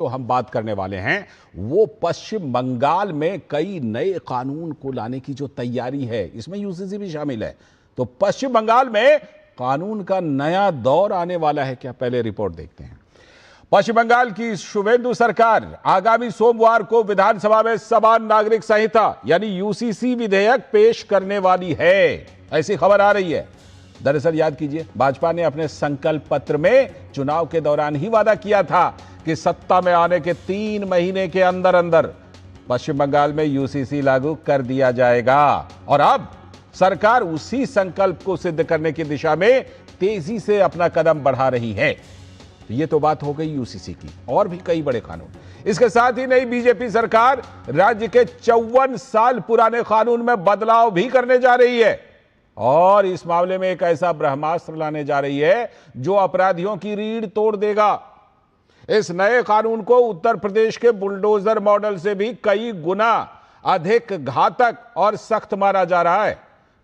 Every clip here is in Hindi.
तो हम बात करने वाले हैं वो पश्चिम बंगाल में कई नए कानून को लाने की जो तैयारी है, इसमें यूसीसी भी शामिल है। तो पश्चिम बंगाल में कानून का नया दौर आने वाला है क्या? पहले रिपोर्ट देखते हैं। पश्चिम बंगाल की शुवेंदु सरकार आगामी सोमवार को विधानसभा में समान नागरिक संहिता यानी यूसीसी विधेयक पेश करने वाली है, ऐसी खबर आ रही है। दरअसल याद कीजिए, भाजपा ने अपने संकल्प पत्र में चुनाव के दौरान ही वादा किया था कि सत्ता में आने के 3 महीने के अंदर अंदर पश्चिम बंगाल में यूसीसी लागू कर दिया जाएगा। और अब सरकार उसी संकल्प को सिद्ध करने की दिशा में तेजी से अपना कदम बढ़ा रही है। ये तो बात हो गई यूसीसी की, और भी कई बड़े कानून। इसके साथ ही नई बीजेपी सरकार राज्य के 54 साल पुराने कानून में बदलाव भी करने जा रही है और इस मामले में एक ऐसा ब्रह्मास्त्र लाने जा रही है जो अपराधियों की रीढ़ तोड़ देगा। इस नए कानून को उत्तर प्रदेश के बुलडोजर मॉडल से भी कई गुना अधिक घातक और सख्त माना जा रहा है।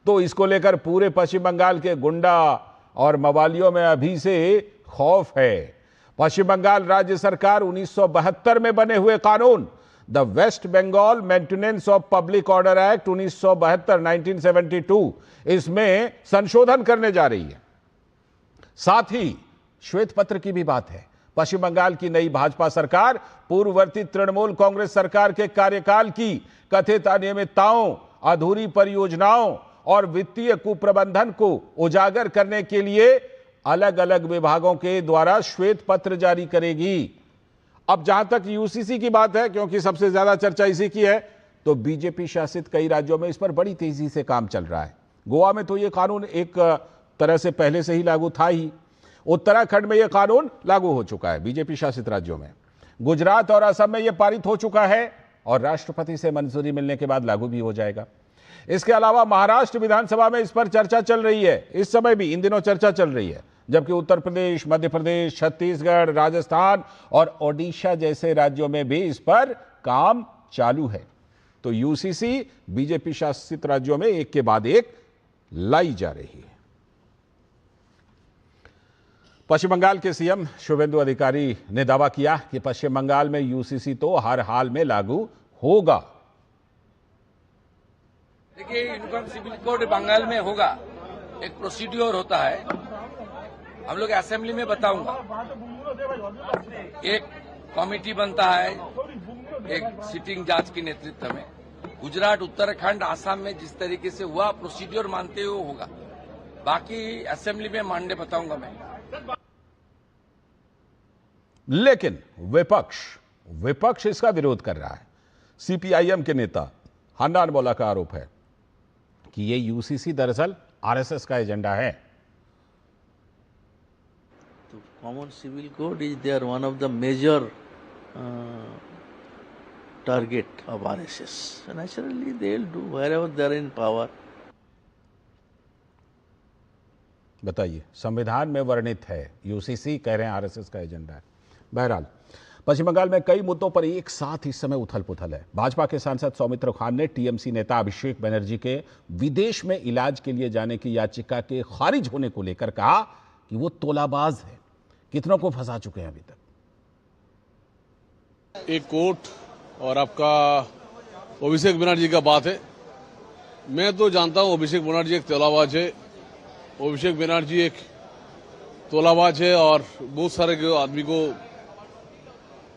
तो इसको लेकर पूरे पश्चिम बंगाल के गुंडा और मवालियों में अभी से खौफ है। पश्चिम बंगाल राज्य सरकार 1972 में बने हुए कानून the West Bengal maintenance of public order act 1972 इसमें संशोधन करने जा रही है। साथ ही श्वेत पत्र की भी बात है। पश्चिम बंगाल की नई भाजपा सरकार पूर्ववर्ती तृणमूल कांग्रेस सरकार के कार्यकाल की कथित अनियमितताओं, अधूरी परियोजनाओं और वित्तीय कुप्रबंधन को उजागर करने के लिए अलग अलग विभागों के द्वारा श्वेत पत्र जारी करेगी। अब जहां तक यूसीसी की बात है, क्योंकि सबसे ज्यादा चर्चा इसी की है, तो बीजेपी शासित कई राज्यों में इस पर बड़ी तेजी से काम चल रहा है। गोवा में तो यह कानून एक तरह से पहले से ही लागू था ही। उत्तराखंड में यह कानून लागू हो चुका है बीजेपी शासित राज्यों में। गुजरात और असम में यह पारित हो चुका है और राष्ट्रपति से मंजूरी मिलने के बाद लागू भी हो जाएगा। इसके अलावा महाराष्ट्र विधानसभा में इस पर चर्चा चल रही है, इस समय भी इन दिनों चर्चा चल रही है। जबकि उत्तर प्रदेश, मध्य प्रदेश, छत्तीसगढ़, राजस्थान और ओडिशा जैसे राज्यों में भी इस पर काम चालू है। तो यूसीसी बीजेपी शासित राज्यों में एक के बाद एक लाई जा रही है। पश्चिम बंगाल के सीएम शुवेंदु अधिकारी ने दावा किया कि पश्चिम बंगाल में यूसीसी तो हर हाल में लागू होगा। देखिए, यूनिफॉर्म सिविल कोड बंगाल में होगा, एक प्रोसीड्योर होता है। हम लोग असेंबली में बताऊंगा। एक कमेटी बनता है एक सिटिंग जज के नेतृत्व में। गुजरात, उत्तराखंड, आसाम में जिस तरीके से हुआ प्रोसीड्योर मानते हुए होगा। बाकी असेंबली में मानने बताऊंगा मैं। लेकिन विपक्ष इसका विरोध कर रहा है। सीपीआईएम के नेता हन्नान मोल्ला का आरोप है कि ये यूसीसी दरअसल आरएसएस का एजेंडा है। तो common civil code is there one of the major target of RSS. Naturally they will do wherever they are in power. बताइए, संविधान में वर्णित है, यूसीसी कह रहे हैं आरएसएस का एजेंडा है। बहरहाल पश्चिम बंगाल में कई मुद्दों पर एक साथ इस समय उथल पुथल है। भाजपा के सांसद सौमित्र खान ने टीएमसी नेता अभिषेक बनर्जी के विदेश में इलाज के लिए जाने की याचिका के खारिज होने को लेकर कहा कि वो तोलाबाज है, कितनों को फंसा चुके हैं अभी तक। एक कोर्ट और आपका अभिषेक बनर्जी का बात है। मैं तो जानता हूं अभिषेक बनर्जी एक तोलाबाज है। अभिषेक बनर्जी एक तोलाबाज है और बहुत सारे आदमी को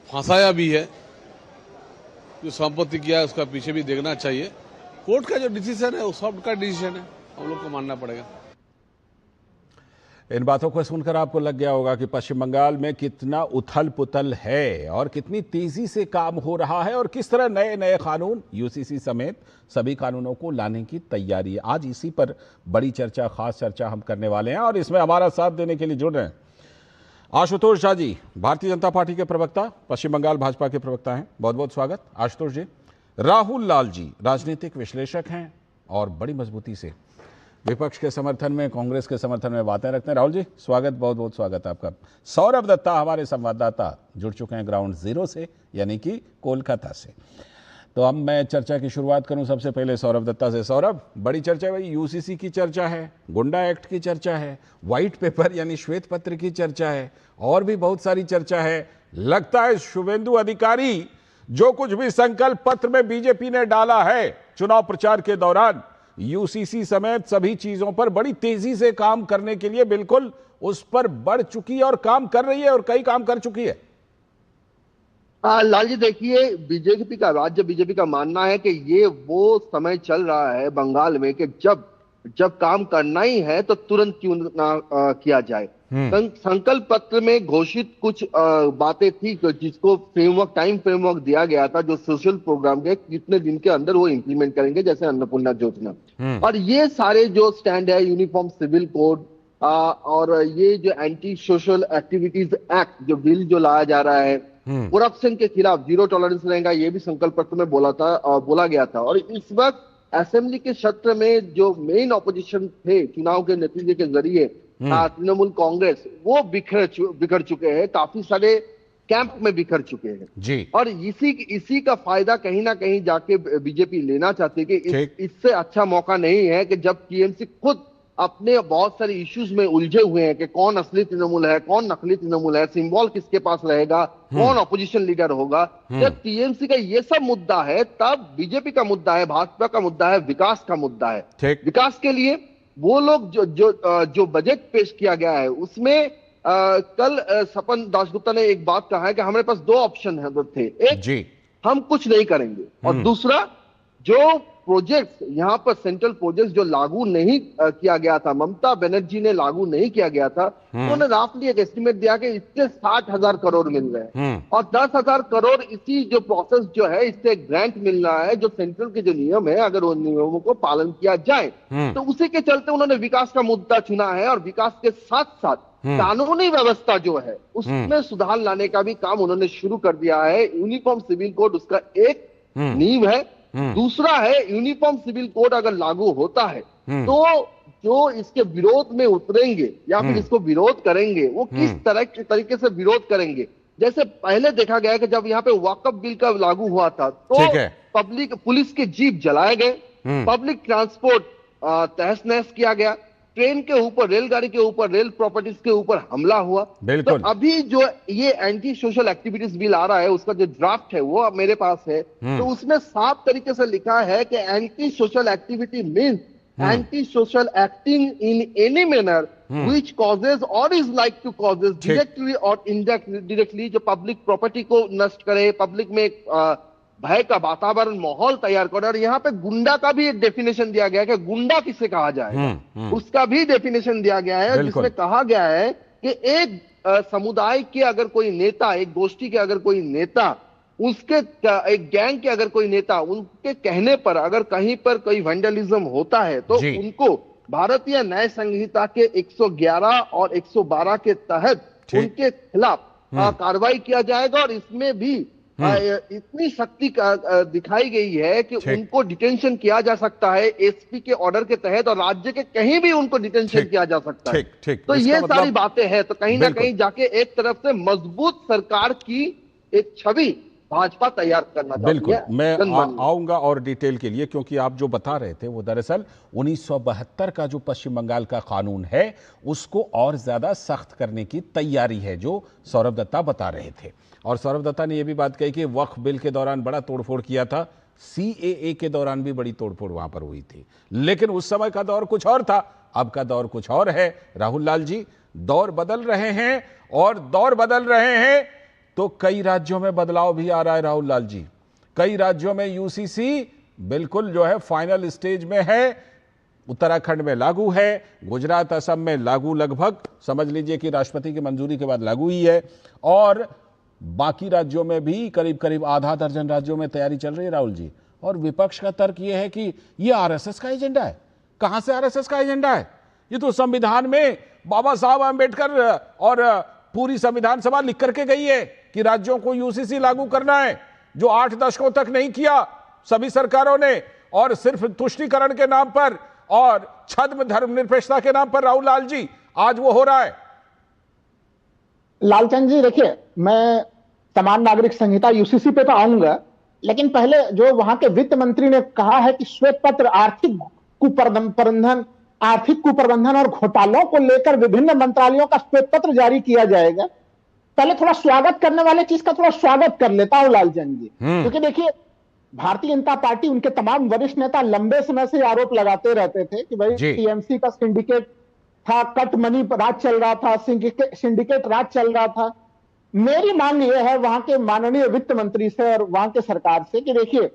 फंसाया भी है। जो संपत्ति किया है उसका पीछे भी देखना चाहिए। कोर्ट का जो डिसीजन है वो सबका डिसीजन है, हम लोग को मानना पड़ेगा। इन बातों को सुनकर आपको लग गया होगा कि पश्चिम बंगाल में कितना उथल पुथल है और कितनी तेजी से काम हो रहा है और किस तरह नए नए कानून यूसीसी समेत सभी कानूनों को लाने की तैयारी है। आज इसी पर बड़ी चर्चा, खास चर्चा हम करने वाले हैं और इसमें हमारा साथ देने के लिए जुड़ रहे हैं आशुतोष झा जी, भारतीय जनता पार्टी के प्रवक्ता, पश्चिम बंगाल भाजपा के प्रवक्ता हैं। बहुत बहुत स्वागत आशुतोष जी। राहुल लाल जी राजनीतिक विश्लेषक हैं और बड़ी मजबूती से विपक्ष के समर्थन में, कांग्रेस के समर्थन में बातें रखते हैं। राहुल जी स्वागत, बहुत बहुत स्वागत आपका। सौरभ दत्ता हमारे संवाददाता जुड़ चुके हैं ग्राउंड जीरो से, यानी कि कोलकाता से। तो अब मैं चर्चा की शुरुआत करूं सबसे पहले सौरभ दत्ता से। सौरभ, बड़ी चर्चा है भाई, यूसीसी की चर्चा है, गुंडा एक्ट की चर्चा है, व्हाइट पेपर यानी श्वेत पत्र की चर्चा है और भी बहुत सारी चर्चा है। लगता है शुभेंदु अधिकारी जो कुछ भी संकल्प पत्र में बीजेपी ने डाला है चुनाव प्रचार के दौरान, यूसीसी समेत सभी चीजों पर बड़ी तेजी से काम करने के लिए बिल्कुल उस पर बढ़ चुकी है और काम कर रही है और कई काम कर चुकी है। लाल जी देखिए, बीजेपी का राज्य बीजेपी का मानना है कि ये वो समय चल रहा है बंगाल में कि जब काम करना ही है तो तुरंत क्यों ना किया जाए। संकल्प पत्र में घोषित कुछ बातें थी जिसको टाइम फ्रेमवर्क दिया गया था, जो सोशल प्रोग्राम के कितने दिन के अंदर वो इंप्लीमेंट करेंगे, जैसे अन्नपूर्णा योजना। और ये सारे जो स्टैंड है, यूनिफॉर्म सिविल कोड और ये जो एंटी सोशल एक्टिविटीज एक्ट जो बिल जो लाया जा रहा है, करप्शन के खिलाफ जीरो टॉलरेंस रहेगा, ये भी संकल्प पत्र में बोला गया था। और इस वक्त असेंबली के सत्र में जो मेन ऑपोजिशन थे चुनाव के नतीजे के जरिए, तृणमूल कांग्रेस, वो बिखर चुके हैं, काफी सारे कैंप में बिखर चुके हैं जी। और इसी का फायदा कहीं ना कहीं जाके बीजेपी लेना चाहती है कि इससे अच्छा मौका नहीं है कि जब टीएमसी खुद अपने बहुत सारे इश्यूज में उलझे हुए हैं कि कौन असली तृणमूल है, कौन नकली तृणमूल है, सिंबल किसके पास रहेगा, कौन ऑपोजिशन लीडर होगा। जब टीएमसी का ये सब मुद्दा है, तब बीजेपी का मुद्दा है, भाजपा का मुद्दा है, विकास का मुद्दा है। विकास के लिए वो लोग जो बजट पेश किया गया है उसमें कल सपन दासगुप्ता ने एक बात कहा है कि हमारे पास दो ऑप्शन थे, एक हम कुछ नहीं करेंगे और दूसरा जो प्रोजेक्ट्स यहाँ पर सेंट्रल प्रोजेक्ट्स जो लागू नहीं किया गया था, ममता बनर्जी ने लागू नहीं किया गया था, उन्होंने राफली एक एस्टिमेट दिया कि इससे 60,000 करोड़ मिल रहे हैं और 10,000 करोड़ इसी जो प्रोसेस जो है इससे ग्रांट मिल रहा है, जो सेंट्रल के जो नियम है अगर उन नियमों को पालन किया जाए तो उसी के चलते उन्होंने विकास का मुद्दा चुना है। और विकास के साथ साथ कानूनी व्यवस्था जो है उसमें सुधार लाने का भी काम उन्होंने शुरू कर दिया है। यूनिफॉर्म सिविल कोड उसका एक नींव है। दूसरा है, यूनिफॉर्म सिविल कोड अगर लागू होता है तो जो इसके विरोध में उतरेंगे या फिर इसको विरोध करेंगे वो किस तरह के तरीके से विरोध करेंगे। जैसे पहले देखा गया कि जब यहाँ पे वक्फ बिल का लागू हुआ था तो पुलिस के जीप जलाए गए, पब्लिक ट्रांसपोर्ट तहस नहस किया गया, ट्रेन के ऊपर, रेलगाड़ी के ऊपर, रेल प्रॉपर्टीज के ऊपर हमला हुआ। तो अभी जो ये एंटी सोशल एक्टिविटीज बिल आ रहा है उसका जो ड्राफ्ट है वो मेरे पास है, तो उसमें साफ तरीके से लिखा है कि anti social activity means anti social acting in any manner which causes और is like to causes directly और इनडायरेक्टली, जो पब्लिक प्रॉपर्टी को नष्ट करे, पब्लिक में भय का वातावरण माहौल तैयार करे। और यहाँ पे गुंडा का भी एक डेफिनेशन दिया गया है कि गुंडा किसे कहा जाए, उसका भी डेफिनेशन दिया गया है, जिसमें कहा गया है कि एक समुदाय के अगर कोई नेता, एक गोष्ठी के अगर कोई नेता, उसके एक गैंग के अगर कोई नेता, उनके कहने पर अगर कहीं पर कोई वैंडलिज्म होता है तो उनको भारतीय न्याय संहिता के 111 और 112 के तहत उनके खिलाफ कार्रवाई किया जाएगा। और इसमें भी इतनी शक्ति दिखाई गई है कि उनको डिटेंशन किया जा सकता है एसपी के ऑर्डर के तहत और राज्य के कहीं भी उनको डिटेंशन किया जा सकता है। तो ये सारी बातें हैं, तो कहीं ना कहीं जाके एक तरफ से मजबूत सरकार की एक छवि भाजपा तैयार करना चाहती है। मैं आऊंगा और डिटेल के लिए, क्योंकि आप जो बता रहे थे वो दरअसल 1972 का जो पश्चिम बंगाल का कानून है उसको और ज्यादा सख्त करने की तैयारी है, जो सौरभ दत्ता बता रहे थे। और सौरभ दत्ता ने यह भी बात कही कि वक्फ बिल के दौरान बड़ा तोड़फोड़ किया था, सीएए के दौरान भी बड़ी तोड़फोड़ वहां पर हुई थी, लेकिन उस समय का दौर कुछ और था, अब का दौर कुछ और है। राहुल लाल जी, दौर बदल रहे हैं और दौर बदल रहे हैं तो कई राज्यों में बदलाव भी आ रहा है। राहुल लाल जी, कई राज्यों में यूसीसी बिल्कुल जो है फाइनल स्टेज में है, उत्तराखंड में लागू है, गुजरात असम में लागू, लगभग समझ लीजिए कि राष्ट्रपति की मंजूरी के बाद लागू ही है, और बाकी राज्यों में भी करीब करीब आधा दर्जन राज्यों में तैयारी चल रही है। राहुल जी, और विपक्ष का तर्क यह है कि यह आरएसएस का एजेंडा है। कहां से आरएसएस का एजेंडा है? ये तो संविधान में बाबा साहब आंबेडकर और पूरी संविधान सभा लिख करके गई है कि राज्यों को यूसीसी लागू करना है, जो 8 दशकों तक नहीं किया सभी सरकारों ने, और सिर्फ तुष्टीकरण के नाम पर और छद्म धर्मनिरपेक्षता के नाम पर। राहुल लाल जी, आज वो हो रहा है। लालचंद जी, देखिए, मैं समान नागरिक संहिता यूसीसी पे तो आऊंगा, लेकिन पहले जो वहां के वित्त मंत्री ने कहा है कि श्वेत पत्र आर्थिक कुप्रबंधन और घोटालों को लेकर विभिन्न मंत्रालयों का श्वेत पत्र जारी किया जाएगा, पहले थोड़ा स्वागत करने वाले चीज का थोड़ा स्वागत कर लेता हूं लालचंद जी, क्योंकि देखिए भारतीय जनता पार्टी, उनके तमाम वरिष्ठ नेता लंबे समय से आरोप लगाते रहते थे कि भाई टीएमसी का सिंडिकेट था, कट मनी राज चल रहा था, सिंडिकेट राज चल रहा था। मेरी मांग यह है वहां के माननीय वित्त मंत्री से और वहां के सरकार से कि देखिए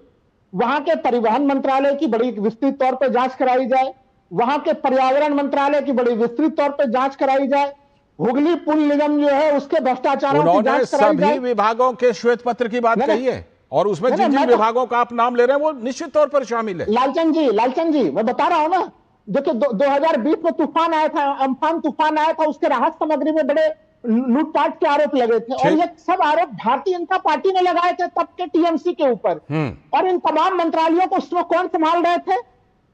वहां के परिवहन मंत्रालय की बड़ी विस्तृत तौर पर जांच कराई जाए, वहां के पर्यावरण मंत्रालय की बड़ी विस्तृत तौर पर जांच कराई जाए, हुगली पुल निगम जो है उसके भ्रष्टाचारों की जांच कराई जाए। सभी विभागों के श्वेत पत्र की बात कही है और उसमें जिन जिन विभागों का आप नाम ले रहे हैं वो निश्चित तौर पर शामिल है। लालचंद जी मैं बता रहा हूं ना, देखिए 2020 में तूफान आया था, अम्फान तूफान आया था, उसके राहत सामग्री में बड़े लूटपाट के आरोप लगे थे और ये सब आरोप भारतीय जनता पार्टी ने लगाए थे तब के टीएमसी के ऊपर। और इन तमाम मंत्रालयों को उसमें कौन संभाल रहे थे?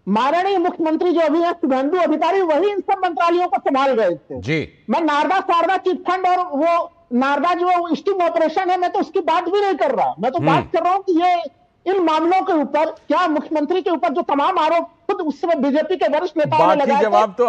माननीय मुख्यमंत्री जो अभी है शुभेंदु अधिकारी, वही इन सब मंत्रालयों को संभाल रहे थे जी। मैं नारदा शारदा चिट फंड और वो नारदा जो स्टिंग ऑपरेशन है, मैं तो उसकी बात भी नहीं कर रहा, मैं तो बात कर रहा हूं कि ये इन मामलों के ऊपर क्या मुख्यमंत्री के ऊपर जो तमाम आरोप खुद उस समय बीजेपी के वरिष्ठ नेताओं ने लगाए थे। जवाब तो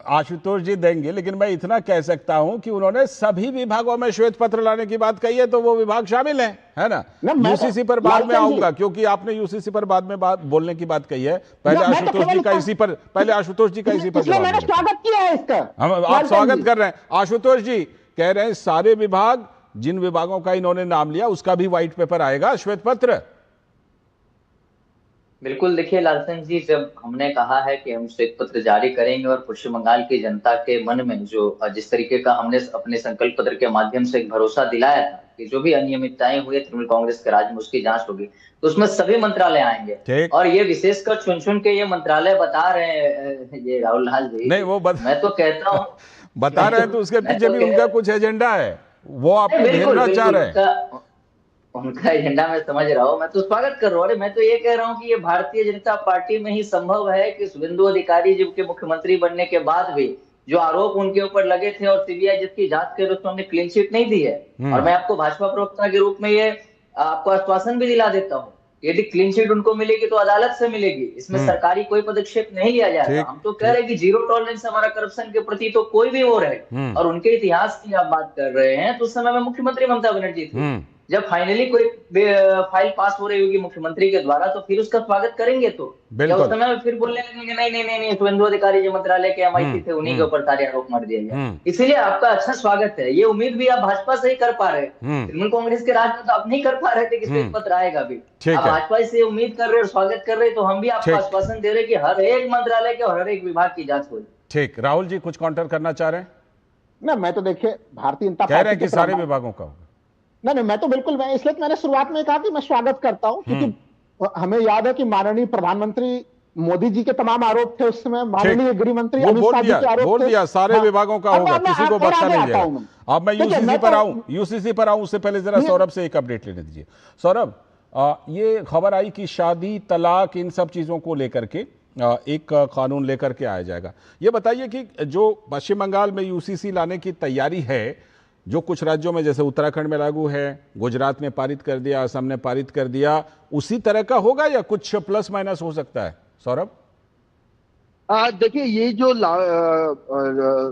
आशुतोष जी देंगे, लेकिन मैं इतना कह सकता हूं कि उन्होंने सभी विभागों में श्वेत पत्र लाने की बात कही है तो वो विभाग शामिल है ना। यूसीसी पर बाद में आऊंगा क्योंकि आपने यूसीसी पर बाद में बात बोलने की बात कही है। पहले आशुतोष जी का इसी पर मैंने स्वागत किया है इसका। आप स्वागत कर रहे हैं। आशुतोष जी कह रहे हैं सारे विभाग, जिन विभागों का इन्होंने नाम लिया उसका भी व्हाइट पेपर आएगा, श्वेत पत्र। बिल्कुल, देखिए लालचंद जी, जब हमने कहा है कि हम श्वेत पत्र जारी करेंगे और पश्चिम बंगाल की जनता के मन में जो जिस तरीके का हमने अपने संकल्प पत्र के माध्यम से एक भरोसा दिलाया था कि जो भी अनियमितताएं हुई तृणमूल कांग्रेस के राज में उसकी जांच होगी, तो उसमें सभी मंत्रालय आएंगे। और ये विशेषकर चुन के ये मंत्रालय बता रहे हैं ये राहुल लाल जी, नहीं वो मैं तो कहता हूँ बता रहे हैं तो उसके पीछे भी उनका कुछ एजेंडा है, वो आपको घेरना चाह रहे हैं। उनका एजेंडा मैं समझ रहा हूँ, मैं तो स्वागत कर रहा हूँ। मैं तो ये कह रहा हूँ कि ये भारतीय जनता पार्टी में ही संभव है कि शुभेंदु अधिकारी जी के मुख्यमंत्री बनने के बाद भी जो आरोप उनके ऊपर लगे थे और सीबीआई जिसकी जांच कर रही है, उसने क्लीन चिट नहीं दी है। और मैं आपको भाजपा प्रवक्ता के रूप में ये आपको आश्वासन भी दिला देता हूँ, यदि क्लीन चिट उनको मिलेगी तो अदालत से मिलेगी, इसमें सरकारी कोई पदक्षेप नहीं लिया जाएगा। हम तो कह रहे हैं कि जीरो टॉलरेंस हमारा करप्शन के प्रति तो कोई भी वो रहे। और उनके इतिहास की आप बात कर रहे हैं तो उस समय में मुख्यमंत्री ममता बनर्जी थी, जब फाइनली कोई फाइल पास हो रही होगी मुख्यमंत्री के द्वारा तो फिर उसका स्वागत करेंगे। तो उस समय में फिर बोलने लगेंगे नहीं शुभेंदु अधिकारी जो मंत्रालय के एमआईसी थे उन्हीं के ऊपर सारे आरोप मर दिए गए। इसीलिए आपका अच्छा स्वागत है। ये उम्मीद भी आप भाजपा से ही कर पा रहे हैं, तृणमूल कांग्रेस के राज में तो आप नहीं कर पा रहे थे कि श्वेत पत्र आएगा भी। आप भाजपा से उम्मीद कर रहे और स्वागत कर रहे, तो हम भी आपको आश्वासन दे रहे कि हर एक मंत्रालय के और हर एक विभाग की जांच होगी। ठीक, राहुल जी कुछ काउंटर करना चाह रहे हैं? ना, मैं तो देखिए भारतीय जनता कह रहे हैं कि सारे विभागों का होगा। नहीं, मैं तो बिल्कुल, मैं इसलिए मैंने शुरुआत में कहा कि मैं स्वागत करता हूं, क्योंकि हमें याद है कि माननीय प्रधानमंत्री मोदी जी के तमाम आरोप थे उस समय, माननीय गृह मंत्री अमित शाह जी के आरोप थे। बोल दिया सारे विभागों का होगा, किसी को बख्शा नहीं जाएगा। अब मैं यूसीसी पर आऊं, उससे पहले जरा सौरभ से एक अपडेट लेने दीजिए। सौरभ, ये खबर आई कि शादी, तलाक, इन सब चीजों को लेकर के एक कानून लेकर के आया जाएगा। ये बताइए कि जो पश्चिम बंगाल में यूसीसी लाने की तैयारी है, जो कुछ राज्यों में जैसे उत्तराखंड में लागू है, गुजरात ने पारित कर दिया, असम ने पारित कर दिया, उसी तरह का होगा या कुछ प्लस माइनस हो सकता है? सौरभ, देखिए ये जो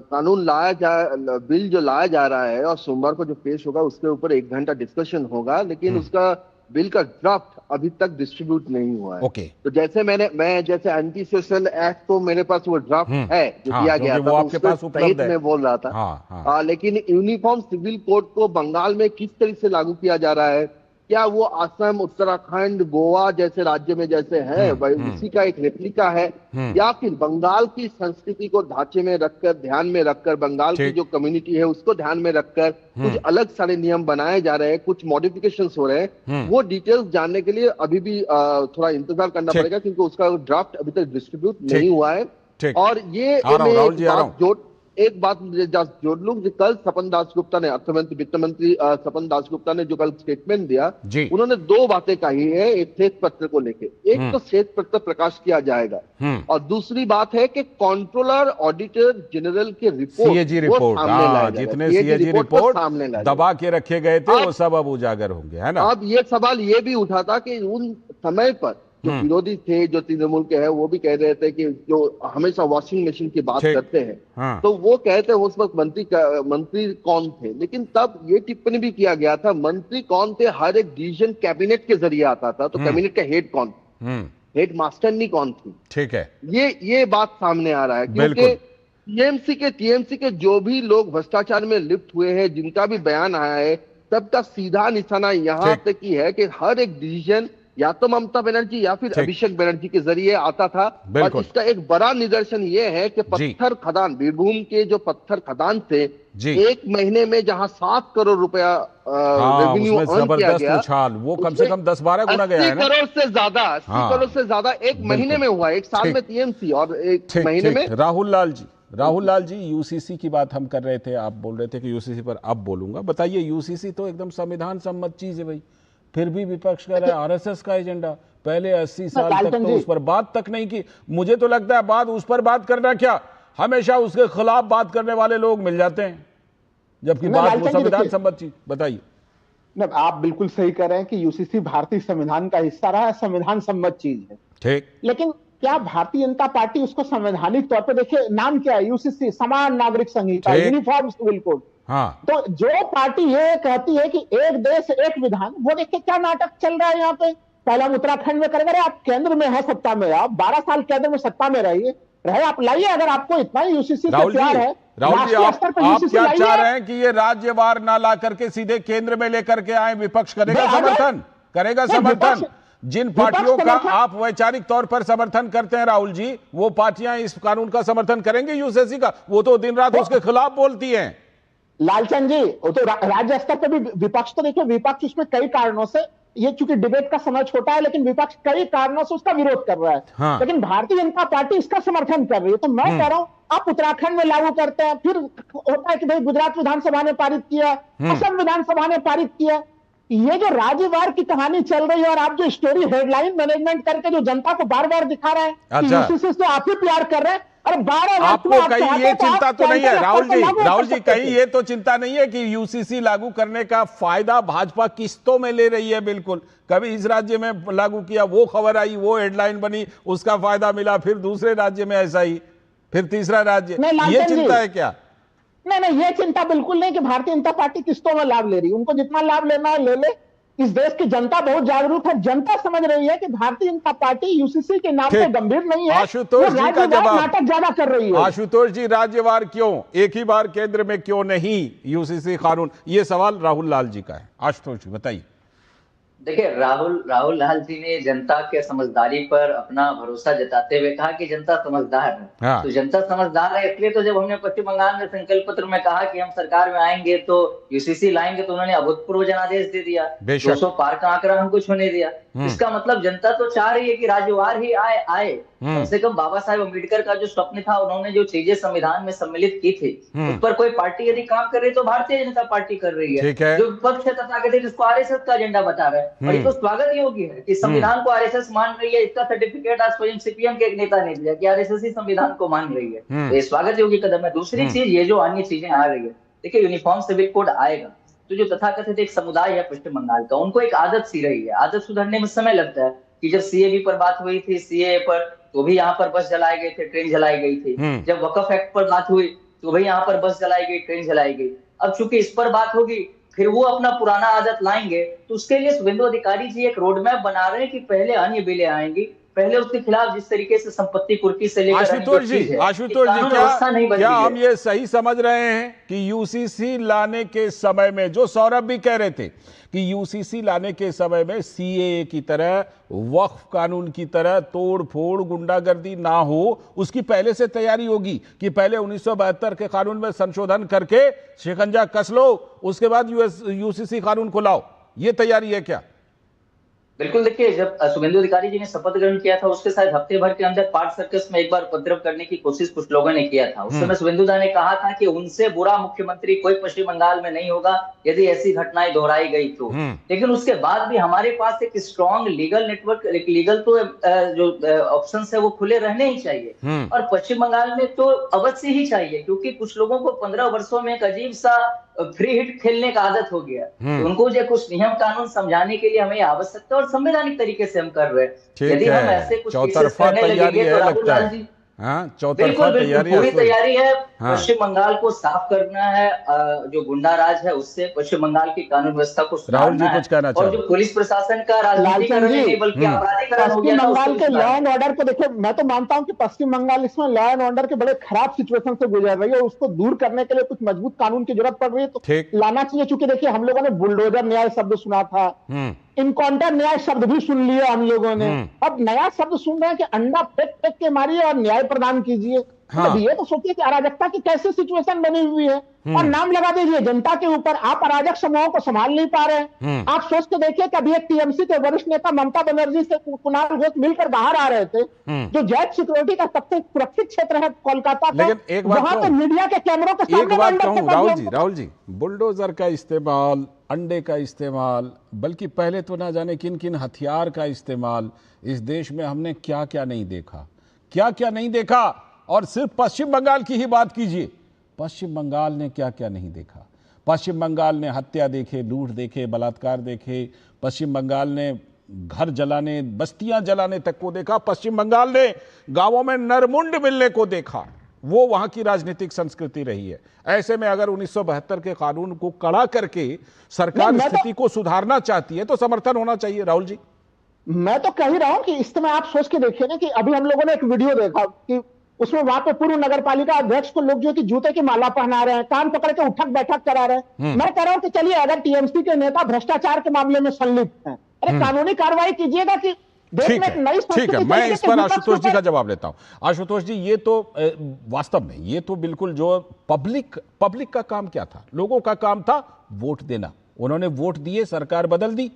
कानून बिल जो लाया जा रहा है और सोमवार को जो पेश होगा उसके ऊपर 1 घंटा डिस्कशन होगा, लेकिन उसका बिल का ड्राफ्ट अभी तक डिस्ट्रीब्यूट नहीं हुआ है। तो जैसे मैं जैसे एंटी सोशल एक्ट तो मेरे पास वो ड्राफ्ट है जो दिया गया था, आपके पास उपलब्ध है। मैं बोल रहा था। लेकिन यूनिफॉर्म सिविल कोड को बंगाल में किस तरह से लागू किया जा रहा है, क्या वो असम, उत्तराखंड, गोवा जैसे राज्य में जैसे है उसी का एक रेप्लिका है, या फिर बंगाल की संस्कृति को ढांचे में रखकर, ध्यान में रखकर, बंगाल की जो कम्युनिटी है उसको ध्यान में रखकर कुछ अलग सारे नियम बनाए जा रहे हैं, कुछ मॉडिफिकेशंस हो रहे हैं। वो डिटेल्स जानने के लिए अभी भी थोड़ा इंतजार करना पड़ेगा, क्योंकि उसका ड्राफ्ट अभी तक डिस्ट्रीब्यूट नहीं हुआ है। और ये एक बात जोड़ लूं, कल सपन दासगुप्ता ने, अर्थमंत्री वित्त मंत्री सपन दासगुप्ता ने जो कल स्टेटमेंट दिया, उन्होंने 2 बातें कही है एक श्वेत पत्र को लेके। एक तो श्वेत पत्र प्रकाश किया जाएगा और दूसरी बात है कि कंट्रोलर ऑडिटर जनरल के रिपोर्ट, सीएजी रिपोर्ट, जितने सीएजी रिपोर्ट दबा के रखे गए थे वो सब अब उजागर होंगे, है ना। अब ये सवाल ये भी उठा था कि उन समय पर जो विरोधी थे, जो तृणमूल के हैं, वो भी कह रहे थे कि जो हमेशा वॉशिंग मशीन की बात करते हैं, हाँ। तो वो कहते हैं उस वक्त मंत्री कौन थे, लेकिन तब ये टिप्पणी भी किया गया था मंत्री कौन थे, हर एक डिसीजन कैबिनेट के जरिए आता था, तो कैबिनेट का हेड कौन, हेड मास्टर नहीं कौन थी। ठीक है, ये बात सामने आ रहा है, क्योंकि टीएमसी के जो भी लोग भ्रष्टाचार में लिप्त हुए हैं, जिनका भी बयान आया है, सबका सीधा निशाना यहाँ तक ही है कि हर एक डिसीजन या तो ममता बनर्जी या फिर अभिषेक बनर्जी के जरिए आता था। और इसका एक बड़ा निदर्शन ये है कि पत्थर खदान, बीरभूम के जो पत्थर खदान थे, एक महीने में जहां 7 करोड़ रुपया रेवेन्यू अर्न किया गया, उछाल वो कम से कम 10-12 गुना गया है ना। 80 करोड़ से ज्यादा, 80 करोड़ से ज्यादा एक महीने में हुआ, एक साल में टीएमसी और एक महीने में। राहुल लाल जी, यूसीसी की बात हम कर रहे थे, आप बोल रहे थे कि यूसीसी पर अब बोलूंगा। बताइए, यूसीसी तो एकदम संविधान सम्मत चीज है भाई, फिर भी विपक्ष कह रहा है आरएसएस का एजेंडा। पहले 80 साल तक तो उस पर बात तक नहीं की। मुझे तो लगता है बात उस पर बात करना क्या, हमेशा उसके खिलाफ बात करने वाले लोग मिल जाते हैं, जबकि बात वो संविधान सम्मत चीज। बताइए। आप बिल्कुल सही कह रहे हैं कि यूसीसी भारतीय संविधान का हिस्सा रहा है, संविधान सम्मत चीज है, ठीक। लेकिन क्या भारतीय जनता पार्टी उसको संवैधानिक तौर पर, देखिए नाम क्या है, यूसीसी, समान नागरिक संहिता, यूनिफॉर्म सिविल कोड। हाँ। तो जो पार्टी ये कहती है कि एक देश एक विधान, वो देखिए क्या नाटक चल रहा है यहाँ पे। पहले हम उत्तराखंड में करेंगे, आप केंद्र में है सत्ता में, आप 12 साल केंद्र में सत्ता में रहे आप लाइए, अगर आपको इतना ही यूसीसी से प्यार है। राहुल जी, आप क्या चाह रहे हैं कि ये राज्यवार ना ला करके सीधे केंद्र में लेकर के आए? विपक्ष करेगा समर्थन? जिन पार्टियों का आप वैचारिक तौर पर समर्थन करते हैं राहुल जी, वो पार्टियां इस कानून का समर्थन करेंगे यूसीसी का? वो तो दिन रात उसके खिलाफ बोलती हैं। लालचंद जी, वो तो राज्य स्तर पर भी विपक्ष, तो देखिए विपक्ष उसमें कई कारणों से, ये चूंकि डिबेट का समय छोटा है, लेकिन विपक्ष कई कारणों से उसका विरोध कर रहा है। हाँ। लेकिन भारतीय जनता पार्टी इसका समर्थन कर रही है। तो मैं कह रहा हूं, आप उत्तराखंड में लागू करते हैं, फिर होता है कि भाई गुजरात विधानसभा ने पारित किया, असम विधानसभा ने पारित किया। ये जो राज्यवार की कहानी चल रही है, और आप जो स्टोरी हेडलाइन मैनेजमेंट करके जो जनता को बार बार दिखा रहे हैं कि यूसीसी से आप ही प्यार कर रहे हैं, और 12 आपको कहीं ये चिंता तो नहीं है राहुल जी, कहीं ये तो चिंता नहीं है कि यूसीसी लागू करने का फायदा भाजपा किस्तों में ले रही है? बिल्कुल, कभी इस राज्य में लागू किया, वो खबर आई, वो हेडलाइन बनी, उसका फायदा मिला, फिर दूसरे राज्य में ऐसा ही, फिर तीसरा राज्य, ये चिंता है क्या? नहीं, ये चिंता बिल्कुल नहीं कि भारतीय जनता पार्टी किस्तों में लाभ ले रही है। उनको जितना लाभ लेना है ले ले। इस देश की जनता बहुत जागरूक है, जनता समझ रही है कि भारतीय जनता पार्टी यूसीसी के नाम पे गंभीर नहीं है। आशुतोष जी का जवाब, नाटक ज्यादा कर रही है। आशुतोष जी, राज्यवार क्यों, एक ही बार केंद्र में क्यों नहीं यूसीसी कानून? ये सवाल राहुल लाल जी का है। आशुतोष जी बताइए। देखिए, राहुल लाल जी ने जनता के समझदारी पर अपना भरोसा जताते हुए कहा कि जनता समझदार है। हाँ। तो जनता समझदार है, इसलिए तो जब हमने पश्चिम बंगाल में संकल्प पत्र में कहा कि हम सरकार में आएंगे तो यूसीसी लाएंगे, तो उन्होंने अभूतपूर्व जनादेश दे दिया, 200 पार का आंकड़ा हमको छूने दिया। इसका मतलब जनता तो चाह रही है कि राज्यवार ही आए। कम से कम बाबा साहेब अम्बेडकर का जो स्वप्न था, उन्होंने जो चीजें संविधान में सम्मिलित की थी, उस पर कोई पार्टी यदि काम कर रही है तो भारतीय जनता पार्टी कर रही है। जो विपक्ष है तथाकथित, इसको आरएसएस का एजेंडा बता रहा है। और ये तो स्वागत योग्य है कि संविधान को आरएसएस मान रही है। इसका सर्टिफिकेट आज स्वयं सीपीएम के एक नेता ने दिया कि आरएसएस ही संविधान को मान रही है। ये स्वागत योग्य कदम है। दूसरी चीज, ये जो अन्य चीजें आ रही है, देखिए यूनिफॉर्म सिविल कोड आएगा तो जो तथाकथित एक समुदाय है पश्चिम बंगाल का, उनको एक आदत सी रही है। आदत सुधरने में समय लगता है कि जब सीएबी पर बात हुई थी, सीए पर, तो भी यहाँ पर बस जलाए गए थे, ट्रेन जलाई गई थी। जब वक्फ एक्ट पर बात हुई तो भी यहाँ पर बस जलाई गई, ट्रेन जलाई गई। अब चूंकि इस पर बात होगी, फिर वो अपना पुराना आदत लाएंगे, तो उसके लिए शुभेंदु अधिकारी जी एक रोड मैप बना रहे हैं कि पहले अन्य बिलें आएंगी, पहले उसके खिलाफ जिस तरीके से संपत्ति कुर्की से लेकर आशुतोष जी क्या हम ये सही समझ रहे हैं कि यूसीसी लाने के समय में, जो सौरभ भी कह रहे थे कि यूसीसी लाने के समय में सीएए की तरह, वक्फ कानून की तरह तोड़ फोड़ गुंडागर्दी ना हो, उसकी पहले से तैयारी होगी कि पहले 1972 के कानून में संशोधन करके शिकंजा कस लो, उसके बाद यूसीसी कानून को लाओ, ये तैयारी है क्या? बिल्कुल। देखिए, जब शुभेंदु अधिकारी जी ने शपथ ग्रहण किया था, उसके साथ हफ्ते भर के अंदर पार्ट सर्कस में एक बार उपद्रव करने की कोशिश कुछ लोगों ने किया था। उस समय शुभेंदु दा ने कहा था कि उनसे बुरा मुख्यमंत्री कोई पश्चिम बंगाल में नहीं होगा यदि ऐसी घटनाएं दोहराई गई तो। लेकिन उसके बाद भी हमारे पास एक स्ट्रॉन्ग लीगल नेटवर्क, लीगल तो जो ऑप्शन है वो खुले रहने ही चाहिए। और पश्चिम बंगाल में तो अवश्य ही चाहिए, क्योंकि कुछ लोगों को 15 वर्षों में एक अजीब सा फ्री हिट खेलने का आदत हो गया। तो उनको जो कुछ नियम कानून समझाने के लिए हमें आवश्यकता, और और संवैधानिक तरीके से हम कर रहे हैं। ठीक यदि हम है, ऐसे कुछ चौतरफा तैयारी है लगता है। जी हाँ, चौतरफा बिल्कुल तैयारी पूरी है। तैयारी है। हाँ। पश्चिम बंगाल को साफ करना है, जो गुंडा राज है उससे पश्चिम बंगाल की कानून व्यवस्था को राहुल जी सुधारना कुछ कहना है। चाहो? और जो पुलिस प्रशासन का राजनीतिकरण जी, नहीं बल्कि आपराधिकरण हो गया पश्चिम था, बंगाल उसको के लॉ सुधारना एंड ऑर्डर को देखिए, मैं तो मानता हूं कि पश्चिम बंगाल इसमें लॉ एंड ऑर्डर के बड़े खराब सिचुएशन से गुजर रही है, उसको दूर करने के लिए कुछ मजबूत कानून की जरूरत पड़ रही है, तो ठीक। लाना चाहिए। चूंकि देखिए हम लोगों ने बुलडोजर न्याय शब्द सुना था, इनकाउंटर न्याय शब्द भी सुन लिया हम लोगों ने, अब नया शब्द सुन रहे हैं कि अंडा फेंक फेंक के मारिए और न्याय प्रदान कीजिए। हाँ। ये तो सोचिए कि अराजकता की कैसी सिचुएशन बनी हुई है, और नाम लगा दीजिए जनता के ऊपर। आप अराजक समूहों को संभाल नहीं पा रहे हैं। आप सोच के देखिए कि अभी एक टीएमसी के वरिष्ठ नेता ममता बनर्जी से कुणाल घोष मिलकर बाहर आ रहे थे, जो जेट सिक्योरिटी का सबसे सुरक्षित क्षेत्र है कोलकाता का, लेकिन एक बात वहां पे मीडिया के कैमरों के एक सामने बात कहूं राहुल जी, बुलडोजर का इस्तेमाल, अंडे का इस्तेमाल, बल्कि पहले तो ना जाने किन किन हथियार का इस्तेमाल इस देश में हमने क्या क्या नहीं देखा, क्या क्या नहीं देखा। और सिर्फ पश्चिम बंगाल की ही बात कीजिए, पश्चिम बंगाल ने क्या क्या नहीं देखा। पश्चिम बंगाल ने हत्या देखे, लूट देखे, बलात्कार देखे। पश्चिम बंगाल ने घर जलाने, बस्तियां जलाने तक को देखा। पश्चिम बंगाल ने गांवों में नरमुंड मिलने को देखा। वो वहां की राजनीतिक संस्कृति रही है। ऐसे में अगर 1972 के कानून को कड़ा करके सरकार स्थिति को सुधारना चाहती है तो समर्थन होना चाहिए। राहुल जी, मैं तो कह ही रहा हूं कि इस समय आप सोच के देखिए ना कि अभी हम लोगों ने एक वीडियो देखा कि उसमें वहां पे पूर्व नगर पालिका अध्यक्ष को लोग जो कि जूते की माला पहना रहे हैं, कान पकड़ के उठक बैठक करा रहे हैं। मैं कह रहा हूं कि चलिए अगर टीएमसी के नेता भ्रष्टाचार के मामले में संलिप्त हैं, अरे कानूनी कार्रवाई कीजिएगा कि ठीक है, मैं इस पर आशुतोष जी का जवाब लेता हूं। आशुतोष जी, ये तो वास्तव में ये तो बिल्कुल जो पब्लिक का काम क्या था, लोगों का काम था वोट देना। उन्होंने वोट दिए, सरकार बदल दी।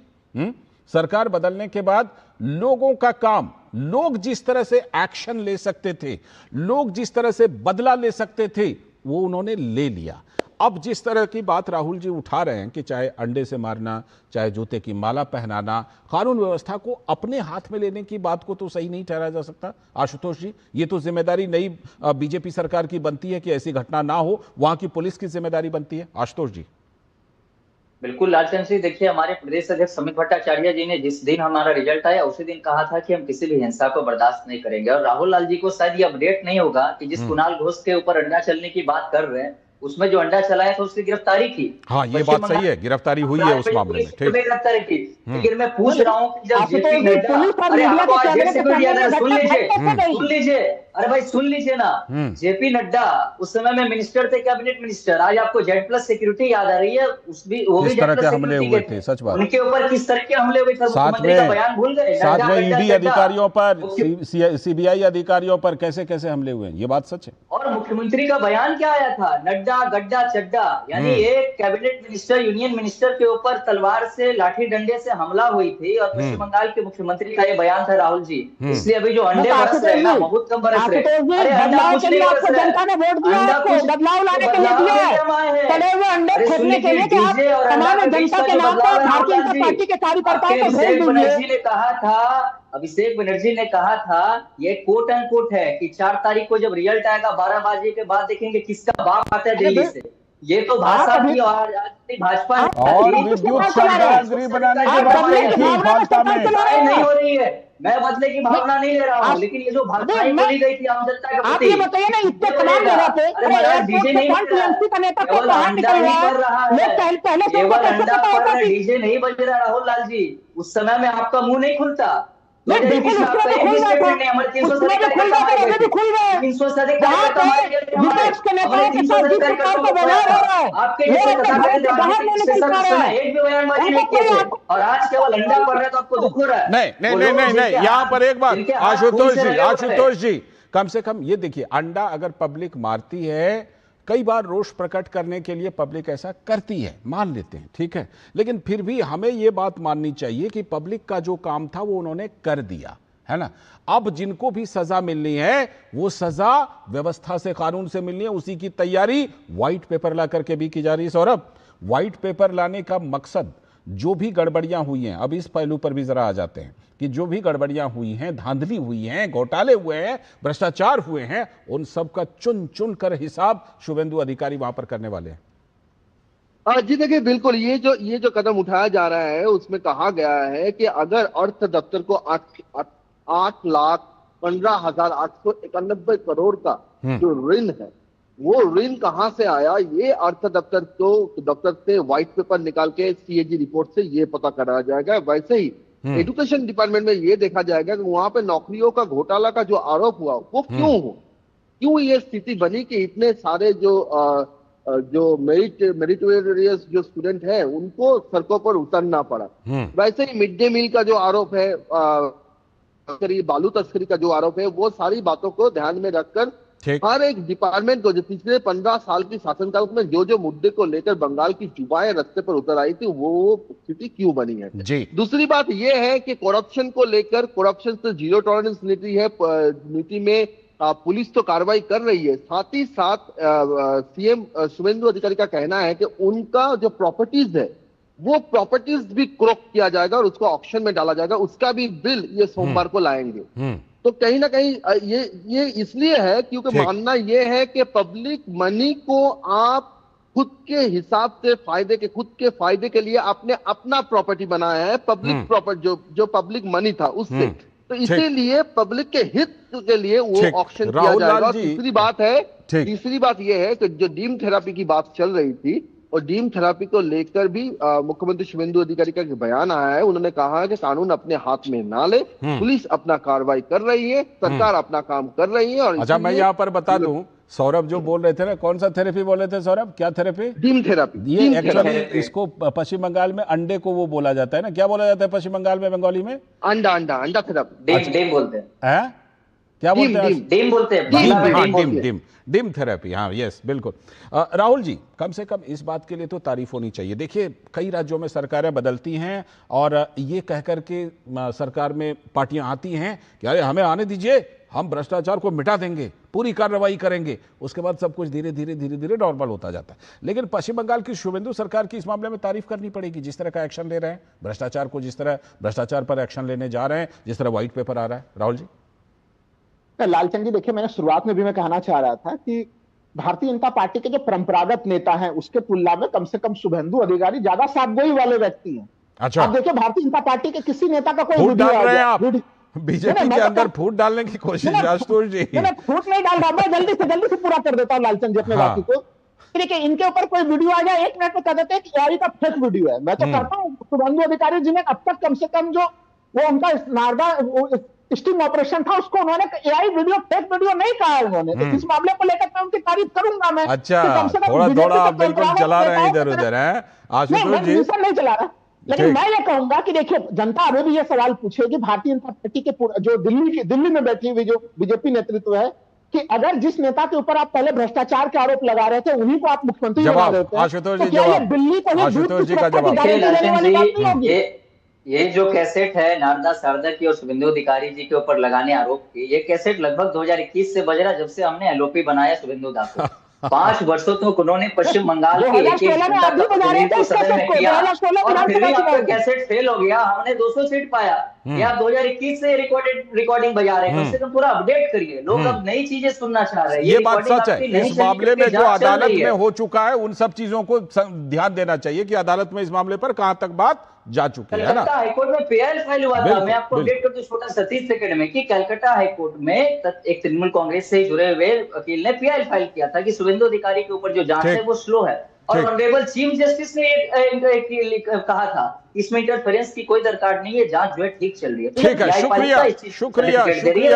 सरकार बदलने के बाद लोगों का काम, लोग जिस तरह से एक्शन ले सकते थे, लोग जिस तरह से बदला ले सकते थे, वो उन्होंने ले लिया। अब जिस तरह की बात राहुल जी उठा रहे हैं कि चाहे अंडे से मारना, चाहे जूते की माला पहनाना, कानून व्यवस्था को अपने हाथ में लेने की बात को तो सही नहीं ठहराया जा सकता। आशुतोष जी, ये तो जिम्मेदारी नई बीजेपी सरकार की बनती है कि ऐसी घटना ना हो, वहां की पुलिस की जिम्मेदारी बनती है। आशुतोष जी। बिल्कुल लालचंद सिंह, देखिए हमारे प्रदेश अध्यक्ष समित भट्टाचार्य जी ने जिस दिन हमारा रिजल्ट आया उसी दिन कहा था कि हम किसी भी हिंसा को बर्दाश्त नहीं करेंगे। और राहुल लाल जी को शायद ये अपडेट नहीं होगा कि जिस कुणाल घोष के ऊपर अंडा चलने की बात कर रहे हैं, उसमें जो अंडा चलाया था उसकी गिरफ्तारी की। हाँ, ये बात सही है, गिरफ्तारी हुई है उस मामले में। ठीक, गिरफ्तारी की। लेकिन मैं पूछ रहा हूँ कि जब जेपी नड्डा, अरे आपको आज जेल सिक्योरिटी याद है, सुन लीजिए, अरे भाई सुन लीजिए ना, जेपी नड्डा उस समय में मिनिस्टर थे, कैबिनेट मिनिस्टर। आज आपको जेड+ सिक्योरिटी याद आ रही है, वो भी जेड+ हमले हुए थे। सच बात, उनके ऊपर किस तरह के हमले हुए थे, मुख्यमंत्री का बयान भूल गए। साथ में ईडी अधिकारियों पर, सीबीआई अधिकारियों पर कैसे कैसे हमले हुए, ये बात सच है। और मुख्यमंत्री का बयान क्या आया था, नड्डा गड्ढा चड्डा, यानी एक कैबिनेट मिनिस्टर, यूनियन मिनिस्टर के ऊपर तलवार से, लाठी डंडे से हमला हुई थी, और पश्चिम बंगाल के मुख्यमंत्री का ये बयान था राहुल जी। इसलिए अभी जो अंडे बरस रहे हैं ना, बहुत कम बरस रहे हैं। अरे बदलाव के लिए आपको जनता ने वोट दिया, आपको बदलाव लाने के लिए दिया, तले हुए अंडे फेंकने के लिए कि आप तमाम जनता के नाम पर भारतीय जनता पार्टी के कार्यकर्ताओं को भेज दीजिए। अभिषेक बनर्जी ने कहा था, ये कोट एंड कोट है कि 4 तारीख को जब रिजल्ट आएगा 12 बजे के बाद देखेंगे किसका बाप आता है दिल्ली से। ये तो भाषा की और भाजपा और विद्युत सामग्री बनाने की बात कही थी भाजपा में, नहीं हो रही है। मैं बदले की भावना नहीं ले रहा हूँ, लेकिन ये जो भाषाएं बोली गई थी आम जनता के प्रति, आप ये बताइए ना, इतने तमाम जगह पे डीजे नहीं बज रहा है, डीजे नहीं बज रहा राहुल लाल जी, उस समय में आपका मुंह नहीं खुलता। बिल्कुल और आज केवल अंडा पड़ रहा है तो आपको दुख हो रहा है। नहीं, यहाँ पर एक बात आशुतोष जी, कम से कम ये देखिए, अंडा अगर पब्लिक मारती है, कई बार रोष प्रकट करने के लिए पब्लिक ऐसा करती है, मान लेते हैं, ठीक है, लेकिन फिर भी हमें ये बात माननी चाहिए कि पब्लिक का जो काम था वो उन्होंने कर दिया है ना। अब जिनको भी सजा मिलनी है वो सजा व्यवस्था से, कानून से मिलनी है, उसी की तैयारी व्हाइट पेपर ला करके भी की जा रही है। सौरभ, व्हाइट पेपर लाने का मकसद, जो भी गड़बड़ियां हुई हैं, अब इस पहलू पर भी जरा आ जाते हैं कि जो भी गड़बड़ियां हुई हैं, धांधली हुई हैं, घोटाले हुए हैं, भ्रष्टाचार हुए हैं, उन सब का चुन चुन कर हिसाब शुभेंदु अधिकारी वहां पर करने वाले हैं। जी देखिए, बिल्कुल ये जो कदम उठाया जा रहा है उसमें कहा गया है कि अगर अर्थ दफ्तर को 8,15,891 करोड़ का जो ऋण है, वो ऋण कहां से आया, ये अर्थ दफ्तर से व्हाइट पेपर निकाल के सीएजी रिपोर्ट से ये पता कराया जाएगा। वैसे ही एजुकेशन डिपार्टमेंट में ये देखा जाएगा कि वहां पे नौकरियों का घोटाला का जो आरोप हुआ वो क्यों ये स्थिति बनी कि इतने सारे जो मेरिटोरियस जो स्टूडेंट है उनको सड़कों पर उतरना पड़ा। वैसे ही मिड डे मील का जो आरोप है, बालू तस्करी का जो आरोप है, वो सारी बातों को ध्यान में रखकर हर एक डिपार्टमेंट को जो पिछले 15 साल की शासनकाल में जो मुद्दे को लेकर बंगाल की जुबाएं रास्ते पर उतर आई थी, वो स्थिति क्यों बनी है। दूसरी बात यह है कि करप्शन को लेकर, करप्शन से जीरो टॉलरेंस नीति में पुलिस तो कार्रवाई कर रही है, साथ ही साथ सीएम शुभेंदु अधिकारी का कहना है कि उनका जो प्रॉपर्टीज है वो प्रॉपर्टीज भी क्रॉप किया जाएगा और उसको ऑक्शन में डाला जाएगा, उसका भी बिल ये सोमवार को लाएंगे। तो कहीं ना कहीं ये इसलिए है क्योंकि मानना ये है कि पब्लिक मनी को आप खुद के हिसाब से खुद के फायदे के लिए आपने अपना प्रॉपर्टी बनाया है, पब्लिक प्रॉपर्टी जो पब्लिक मनी था उससे, तो इसीलिए पब्लिक के हित के लिए वो ऑक्शन किया जाएगा। तीसरी बात यह है कि जो डीम थेरापी की बात चल रही थी, और डीम थेरापी को लेकर भी मुख्यमंत्री शुभेंदु अधिकारी का बयान आया है। उन्होंने कहा है कि कानून अपने हाथ में ना ले, पुलिस अपना कार्रवाई कर रही है, सरकार अपना काम कर रही है। और अच्छा, मैं यहाँ पर बता दूं, सौरभ जो बोल रहे थे ना, कौन सा थेरेपी बोल रहे थे सौरभ, क्या थेरेपी? Deem therapy. ये एक्चुअली इसको पश्चिम बंगाल में अंडे को वो बोला जाता है ना, क्या बोला जाता है पश्चिम बंगाल में, बंगाली में? अंडा थेरापी। डीम बोलते हैं। क्या बोलते हैं? डीम बोलते हैं। डीम थेरेपी, हाँ, यस, बिल्कुल। राहुल जी, कम से कम इस बात के लिए तो तारीफ होनी चाहिए। देखिए, कई राज्यों में सरकारें बदलती हैं और ये कह करके सरकार में पार्टियां आती हैं कि अरे हमें आने दीजिए, हम भ्रष्टाचार को मिटा देंगे, पूरी कार्रवाई करेंगे, उसके बाद सब कुछ धीरे धीरे नॉर्मल होता जाता है। लेकिन पश्चिम बंगाल की शुभेंदु सरकार की इस मामले में तारीफ करनी पड़ेगी, जिस तरह का एक्शन ले रहे हैं भ्रष्टाचार को, जिस तरह भ्रष्टाचार पर एक्शन लेने जा रहे हैं, जिस तरह व्हाइट पेपर आ रहा है। राहुल जी। लालचंद जी, देखिए, मैंने शुरुआत में भी मैं कहना चाह रहा था कि भारतीय जनता पार्टी के जो परंपरागत नेता हैं उसके तुलना में कम से कम शुभेंदु अधिकारी ज्यादा साफगोई वाले व्यक्ति हैं। अच्छा, अब देखिए, भारतीय जनता पार्टी के किसी नेता का कोई वीडियो आ गया, बीजेपी के अंदर फूट डालने की कोशिश, आशुतोष जी। फूट नहीं डाल रहा, मैं जल्दी से पूरा कर देता हूँ लालचंद जी अपने बाकी को। देखिए, इनके ऊपर कोई वीडियो आ जाए, 1 मिनट में कह देते हैं कि एआई का फेक वीडियो है। मैं तो करता हूँ शुभेंदु अधिकारी जिन्हें अब तक कम से कम जो वो उनका नारदा स्टिंग ऑपरेशन था, उसको उन्होंने एआई वीडियो, फेक वीडियो नहीं कहा है उन्होंने। तो इस मामले को लेकर मैं उनकी तारीफ करूंगा। मैं अच्छा, थोड़ा आप बिल्कुल चला रहे हैं इधर-उधर हैं आशुतोष जी, नहीं चला रहा, लेकिन मैं ये कहूंगा कि देखिए, जनता अभी भी ये सवाल पूछेगी भारतीय जनता पार्टी के जो दिल्ली में बैठी हुई जो बीजेपी नेतृत्व है, कि अगर जिस नेता के ऊपर आप पहले भ्रष्टाचार के आरोप लगा रहे थे उन्हीं को आप मुख्यमंत्री बना देते हैं, आशुतोष जी का जवाब। ये जो कैसेट है नारदा शारदा की और शुभेंदु अधिकारी जी के ऊपर लगाने आरोप की, ये कैसेट लगभग 2021 से बज रहा, जब से हमने एलओपी बनाया शुभेंदु दा को। 5 वर्षों तक उन्होंने पश्चिम बंगाल के एक सदन में किया और फिर भी आपका कैसेट फेल हो गया। हमने 200 सीट पाया। ये आप 2021 से रिकॉर्डिंग बजा रहे हैं, कम से कम पूरा अपडेट करिए। लोग अब नई चीजें सुनना चाह रहे हैं। ये बात सच है। इस मामले में जो अदालत में हो चुका है उन सब चीजों को ध्यान देना चाहिए कि अदालत में इस मामले पर कहां तक बात जा चुकी है ना। कलकत्ता हाईकोर्ट में पीआईएल फाइल हुआ था। मैं आपको अपडेट कर दूं छोटा 30 सेकंड में कि कलकत्ता हाईकोर्ट में एक तृणमूल कांग्रेस से जुड़े हुए वकील ने पीआईएल फाइल किया था कि शुभेंदु अधिकारी के ऊपर जो जांच है वो स्लो है। और ऑनरेबल चीफ जस्टिस ने कहा था इसमें इंटरफेरेंस की कोई दरकार नहीं है, जांच जो है ठीक चल रही है। ठीक है, शुक्रिया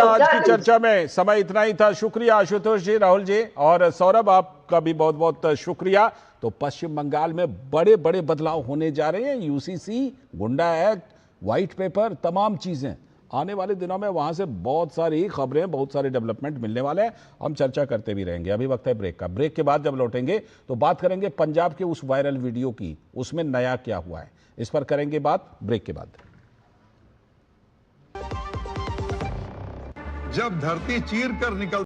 आज की चर्चा में समय इतना ही था। शुक्रिया आशुतोष जी, राहुल जी और सौरभ, आपका भी बहुत बहुत शुक्रिया। तो पश्चिम बंगाल में बड़े बड़े बदलाव होने जा रहे हैं। यूसीसी, गुंडा एक्ट, व्हाइट पेपर, तमाम चीजें आने वाले दिनों में वहां से बहुत सारी खबरें, बहुत सारे डेवलपमेंट मिलने वाले हैं। हम चर्चा करते भी रहेंगे। अभी वक्त है ब्रेक का। ब्रेक के बाद जब लौटेंगे तो बात करेंगे पंजाब के उस वायरल वीडियो की, उसमें नया क्या हुआ है, इस पर करेंगे बात ब्रेक के बाद। जब धरती चीर कर निकल